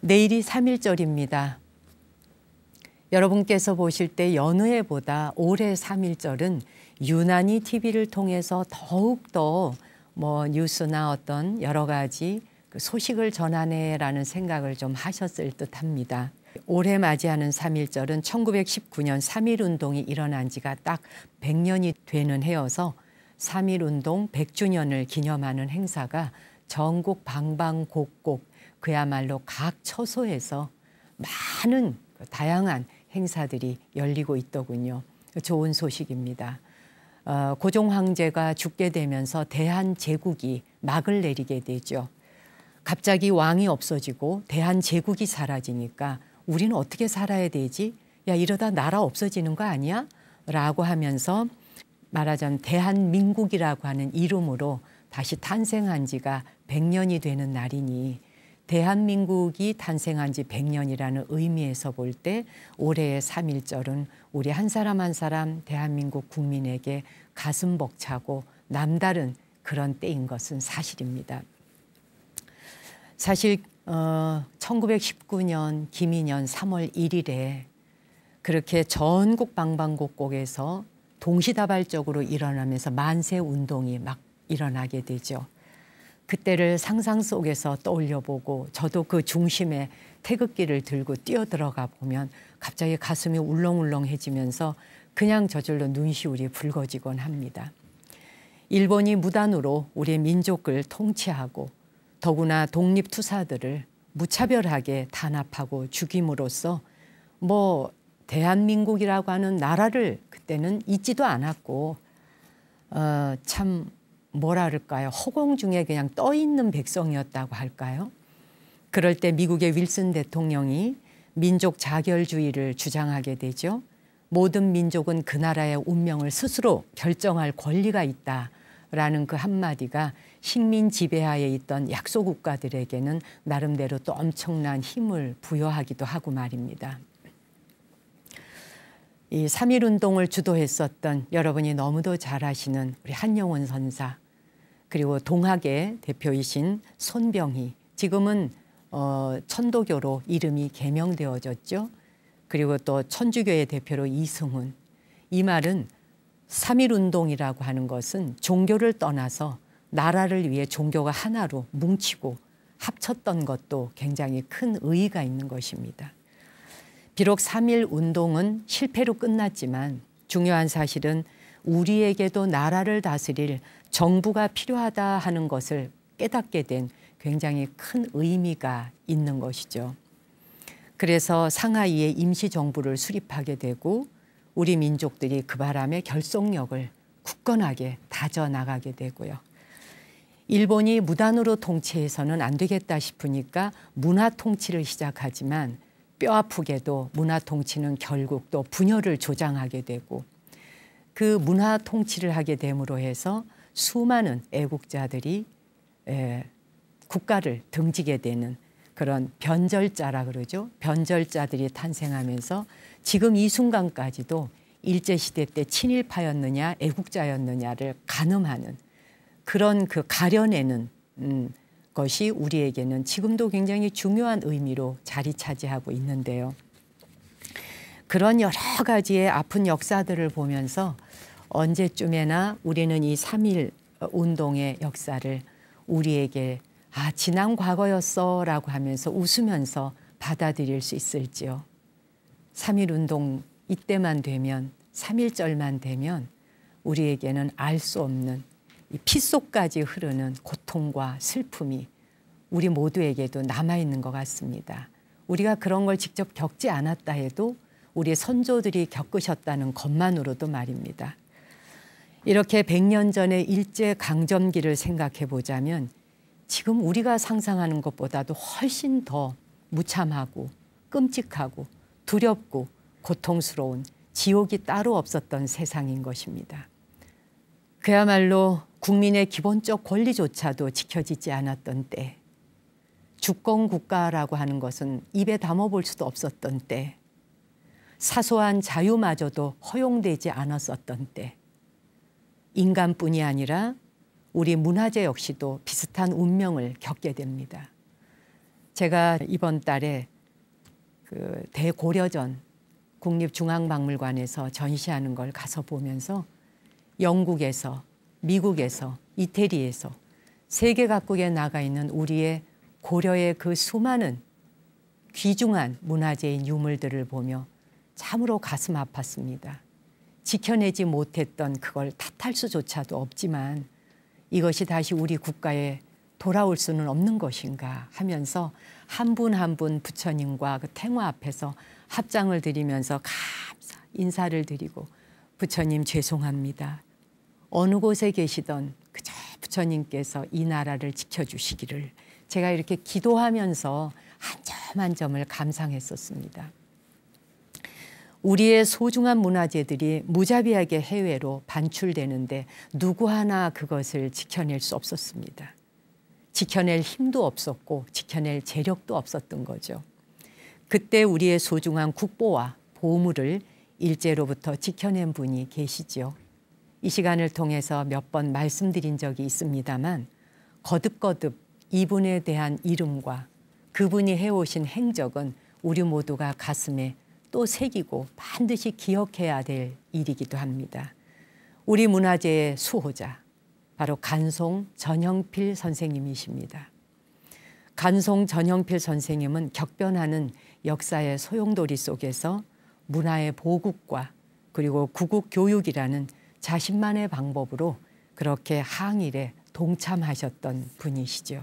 내일이 3.1절입니다. 여러분께서 보실 때 여느 해보다 올해 3.1절은 유난히 TV를 통해서 더욱더 뉴스나 어떤 여러 가지 소식을 전하네라는 생각을 좀 하셨을 듯합니다. 올해 맞이하는 3.1절은 1919년 3.1운동이 일어난 지가 딱 100년이 되는 해여서 3.1운동 100주년을 기념하는 행사가 전국 방방곡곡 그야말로 각 처소에서 많은 다양한 행사들이 열리고 있더군요. 좋은 소식입니다. 고종 황제가 죽게 되면서 대한제국이 막을 내리게 되죠. 갑자기 왕이 없어지고 대한제국이 사라지니까 우리는 어떻게 살아야 되지? 야, 이러다 나라 없어지는 거 아니야? 라고 하면서 말하자면 대한민국이라고 하는 이름으로 다시 탄생한 지가 100년이 되는 날이니 대한민국이 탄생한 지 100년이라는 의미에서 볼 때 올해의 3.1절은 우리 한 사람 한 사람 대한민국 국민에게 가슴 벅차고 남다른 그런 때인 것은 사실입니다. 사실 1919년 김인년 3월 1일에 그렇게 전국 방방곡곡에서 동시다발적으로 일어나면서 만세운동이 막 일어나게 되죠. 그때를 상상 속에서 떠올려 보고 저도 그 중심에 태극기를 들고 뛰어들어가 보면 갑자기 가슴이 울렁울렁해지면서 그냥 저절로 눈시울이 붉어지곤 합니다. 일본이 무단으로 우리 민족을 통치하고 더구나 독립투사들을 무차별하게 탄압하고 죽임으로써 대한민국이라고 하는 나라를 그때는 잊지도 않았고 참 뭐랄까요, 허공 중에 그냥 떠 있는 백성이었다고 할까요? 그럴 때 미국의 윌슨 대통령이 민족 자결주의를 주장하게 되죠. 모든 민족은 그 나라의 운명을 스스로 결정할 권리가 있다라는 그 한마디가 식민 지배하에 있던 약소국가들에게는 나름대로 또 엄청난 힘을 부여하기도 하고 말입니다. 이 3.1운동을 주도했었던 여러분이 너무도 잘 아시는 우리 한영원 선사, 그리고 동학의 대표이신 손병희, 지금은 천도교로 이름이 개명되어졌죠. 그리고 또 천주교의 대표로 이승훈. 이 말은 3.1운동이라고 하는 것은 종교를 떠나서 나라를 위해 종교가 하나로 뭉치고 합쳤던 것도 굉장히 큰 의의가 있는 것입니다. 비록 3.1운동은 실패로 끝났지만 중요한 사실은 우리에게도 나라를 다스릴 정부가 필요하다 하는 것을 깨닫게 된 굉장히 큰 의미가 있는 것이죠. 그래서 상하이에 임시정부를 수립하게 되고 우리 민족들이 그 바람에 결속력을 굳건하게 다져나가게 되고요. 일본이 무단으로 통치해서는 안 되겠다 싶으니까 문화 통치를 시작하지만 뼈아프게도 문화 통치는 결국 또 분열을 조장하게 되고 그 문화 통치를 하게 됨으로 해서 수많은 애국자들이 국가를 등지게 되는 그런 변절자라 그러죠. 변절자들이 탄생하면서 지금 이 순간까지도 일제시대 때 친일파였느냐 애국자였느냐를 가늠하는 그런 그 가려내는 것이 우리에게는 지금도 굉장히 중요한 의미로 자리 차지하고 있는데요. 그런 여러 가지의 아픈 역사들을 보면서 언제쯤에나 우리는 이 3.1 운동의 역사를 우리에게 지난 과거였어 라고 하면서 웃으면서 받아들일 수 있을지요. 3.1 운동 이때만 되면 3.1절만 되면 우리에게는 알 수 없는 이 피 속까지 흐르는 고통과 슬픔이 우리 모두에게도 남아있는 것 같습니다. 우리가 그런 걸 직접 겪지 않았다 해도 우리 선조들이 겪으셨다는 것만으로도 말입니다. 이렇게 100년 전의 일제강점기를 생각해 보자면 지금 우리가 상상하는 것보다도 훨씬 더 무참하고 끔찍하고 두렵고 고통스러운 지옥이 따로 없었던 세상인 것입니다. 그야말로 국민의 기본적 권리조차도 지켜지지 않았던 때, 주권국가라고 하는 것은 입에 담아볼 수도 없었던 때, 사소한 자유마저도 허용되지 않았었던 때, 인간뿐이 아니라 우리 문화재 역시도 비슷한 운명을 겪게 됩니다. 제가 이번 달에 그 대고려전 국립중앙박물관에서 전시하는 걸 가서 보면서 영국에서, 미국에서, 이태리에서 세계 각국에 나가 있는 우리의 고려의 그 수많은 귀중한 문화재인 유물들을 보며 참으로 가슴 아팠습니다. 지켜내지 못했던 그걸 탓할 수조차도 없지만 이것이 다시 우리 국가에 돌아올 수는 없는 것인가 하면서 한 분 한 분 부처님과 그 탱화 앞에서 합장을 드리면서 감사 인사를 드리고 부처님 죄송합니다. 어느 곳에 계시던 그저 부처님께서 이 나라를 지켜주시기를 제가 이렇게 기도하면서 한 점 한 점을 감상했었습니다. 우리의 소중한 문화재들이 무자비하게 해외로 반출되는데 누구 하나 그것을 지켜낼 수 없었습니다. 지켜낼 힘도 없었고 지켜낼 재력도 없었던 거죠. 그때 우리의 소중한 국보와 보물을 일제로부터 지켜낸 분이 계시지요. 이 시간을 통해서 몇 번 말씀드린 적이 있습니다만 거듭거듭 이분에 대한 이름과 그분이 해오신 행적은 우리 모두가 가슴에 또 새기고 반드시 기억해야 될 일이기도 합니다. 우리 문화재의 수호자, 바로 간송 전형필 선생님이십니다. 간송 전형필 선생님은 격변하는 역사의 소용돌이 속에서 문화의 보국과 그리고 구국 교육이라는 자신만의 방법으로 그렇게 항일에 동참하셨던 분이시죠.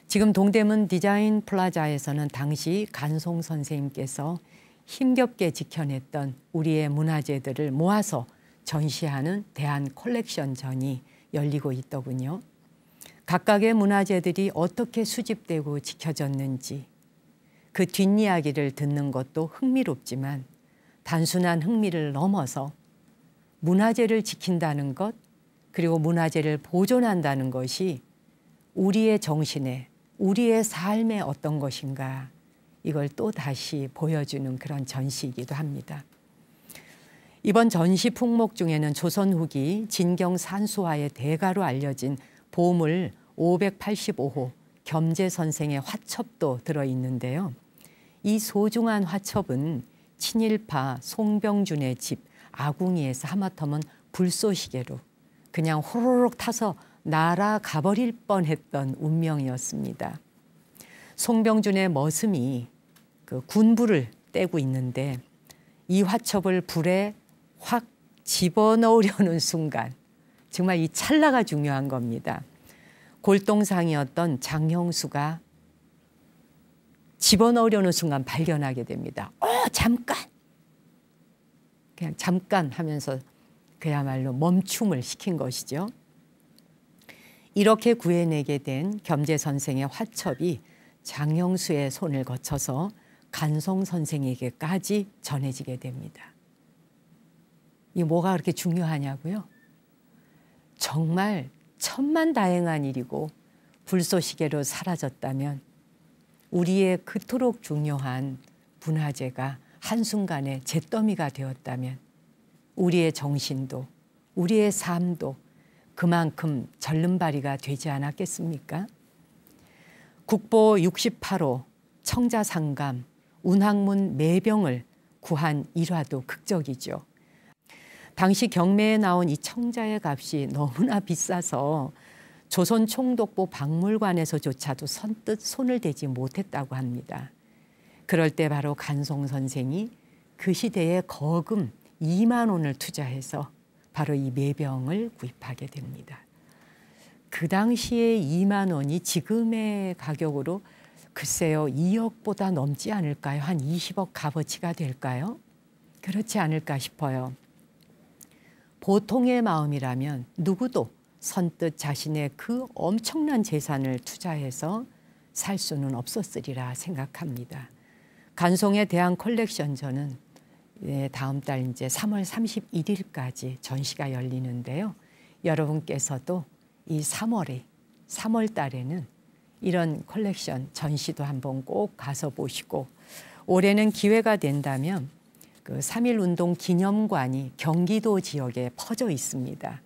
지금 동대문 디자인 플라자에서는 당시 간송 선생님께서 힘겹게 지켜냈던 우리의 문화재들을 모아서 전시하는 대한 컬렉션전이 열리고 있더군요. 각각의 문화재들이 어떻게 수집되고 지켜졌는지 그 뒷이야기를 듣는 것도 흥미롭지만 단순한 흥미를 넘어서 문화재를 지킨다는 것 그리고 문화재를 보존한다는 것이 우리의 정신에 우리의 삶에 어떤 것인가 이걸 또 다시 보여주는 그런 전시이기도 합니다. 이번 전시 품목 중에는 조선 후기 진경 산수화의 대가로 알려진 보물 585호 겸재 선생의 화첩도 들어있는데요. 이 소중한 화첩은 친일파 송병준의 집 아궁이에서 하마터면 불쏘시개로 그냥 호로록 타서 날아가버릴 뻔했던 운명이었습니다. 송병준의 머슴이 그 군불을 떼고 있는데 이 화첩을 불에 확 집어넣으려는 순간 정말 이 찰나가 중요한 겁니다. 골동상이었던 장형수가 집어넣으려는 순간 발견하게 됩니다. 잠깐! 그냥 잠깐 하면서 그야말로 멈춤을 시킨 것이죠. 이렇게 구해내게 된 겸재 선생의 화첩이 장형수의 손을 거쳐서 간송 선생에게까지 전해지게 됩니다. 이게 뭐가 그렇게 중요하냐고요? 정말 천만다행한 일이고 불쏘시개로 사라졌다면 우리의 그토록 중요한 문화재가 한순간에 잿더미가 되었다면 우리의 정신도 우리의 삶도 그만큼 절름발이가 되지 않았겠습니까? 국보 68호 청자상감 운항문 매병을 구한 일화도 극적이죠. 당시 경매에 나온 이 청자의 값이 너무나 비싸서 조선 총독부 박물관에서조차도 선뜻 손을 대지 못했다고 합니다. 그럴 때 바로 간송 선생이 그 시대에 거금 2만 원을 투자해서 바로 이 매병을 구입하게 됩니다. 그 당시에 2만 원이 지금의 가격으로 글쎄요 2억보다 넘지 않을까요? 한 20억 값어치가 될까요? 그렇지 않을까 싶어요. 보통의 마음이라면 누구도 선뜻 자신의 그 엄청난 재산을 투자해서 살 수는 없었으리라 생각합니다. 간송에 대한 컬렉션전은 다음 달 이제 3월 31일까지 전시가 열리는데요. 여러분께서도 이 3월 달에는 이런 컬렉션 전시도 한번 꼭 가서 보시고 올해는 기회가 된다면 그 3.1운동 기념관이 경기도 지역에 퍼져 있습니다.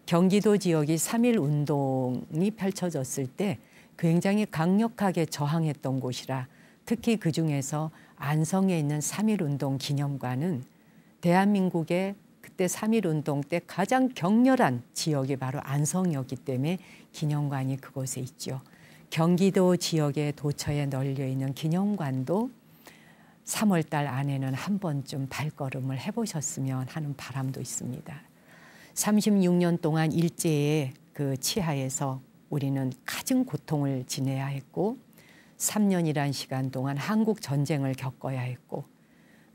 경기도 지역이 3.1운동이 펼쳐졌을 때 굉장히 강력하게 저항했던 곳이라 특히 그중에서 안성에 있는 3.1운동 기념관은 대한민국의 그때 3.1운동 때 가장 격렬한 지역이 바로 안성이었기 때문에 기념관이 그곳에 있죠. 경기도 지역의 도처에 널려 있는 기념관도 3월 달 안에는 한 번쯤 발걸음을 해보셨으면 하는 바람도 있습니다. 36년 동안 일제의 그 치하에서 우리는 가진 고통을 지내야 했고 3년이란 시간 동안 한국 전쟁을 겪어야 했고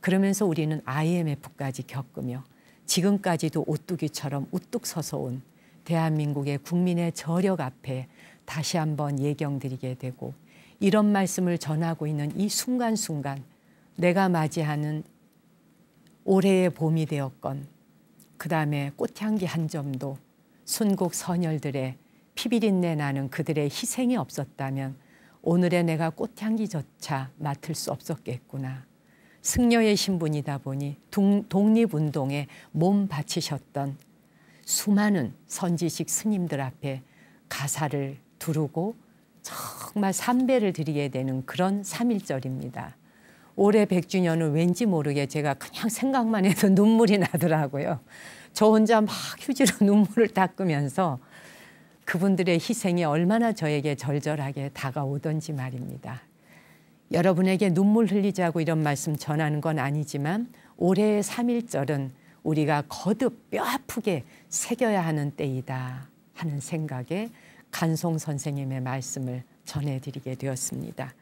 그러면서 우리는 IMF까지 겪으며 지금까지도 오뚜기처럼 우뚝 서서 온 대한민국의 국민의 저력 앞에 다시 한번 예경드리게 되고 이런 말씀을 전하고 있는 이 순간순간 내가 맞이하는 올해의 봄이 되었건 그 다음에 꽃향기 한 점도 순국 선열들의 피비린내 나는 그들의 희생이 없었다면 오늘의 내가 꽃향기조차 맡을 수 없었겠구나. 승려의 신분이다 보니 독립운동에 몸 바치셨던 수많은 선지식 스님들 앞에 가사를 두르고 정말 삼배를 드리게 되는 그런 3.1절입니다. 올해 100주년은 왠지 모르게 제가 그냥 생각만 해도 눈물이 나더라고요. 저 혼자 막 휴지로 눈물을 닦으면서 그분들의 희생이 얼마나 저에게 절절하게 다가오던지 말입니다. 여러분에게 눈물 흘리자고 이런 말씀 전하는 건 아니지만 올해의 3.1절은 우리가 거듭 뼈아프게 새겨야 하는 때이다 하는 생각에 간송 선생님의 말씀을 전해드리게 되었습니다.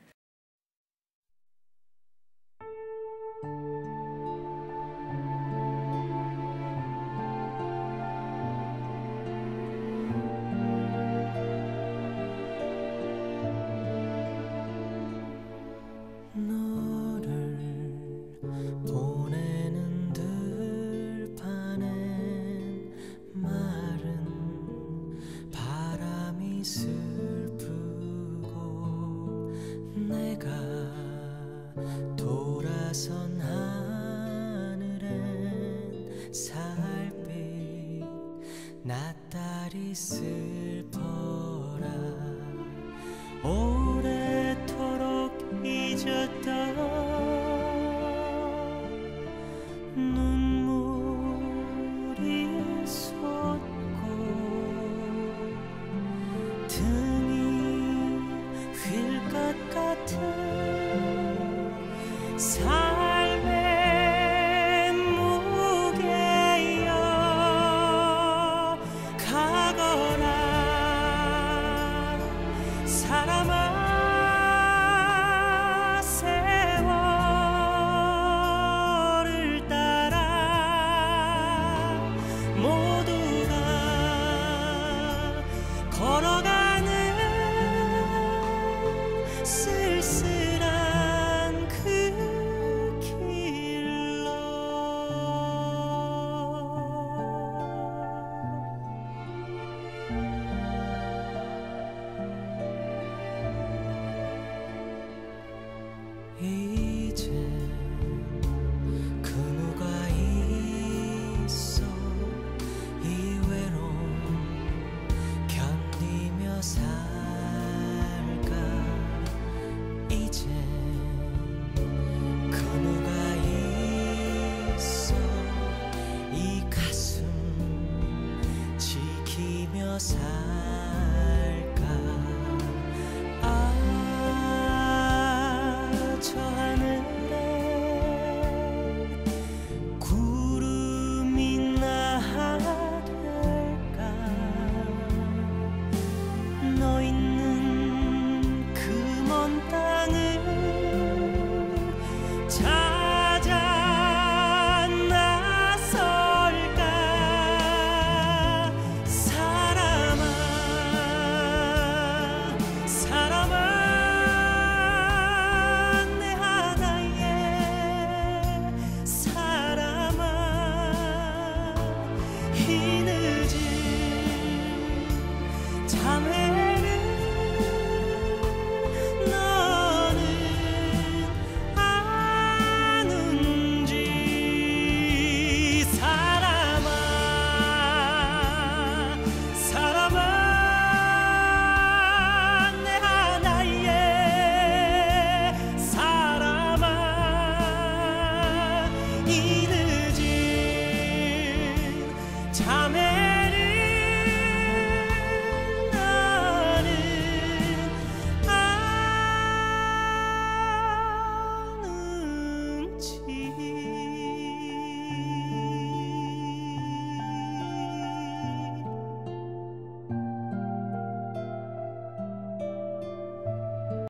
돌아선 하늘엔 살빛 낯달이 슬퍼라 오래도록 잊었던 눈물이 솟고 등이 휠 것 같은 삶의 무게여 가거라 사람아 세월을 따라 모두가 걸어가는 쓸쓸한 그 길로 이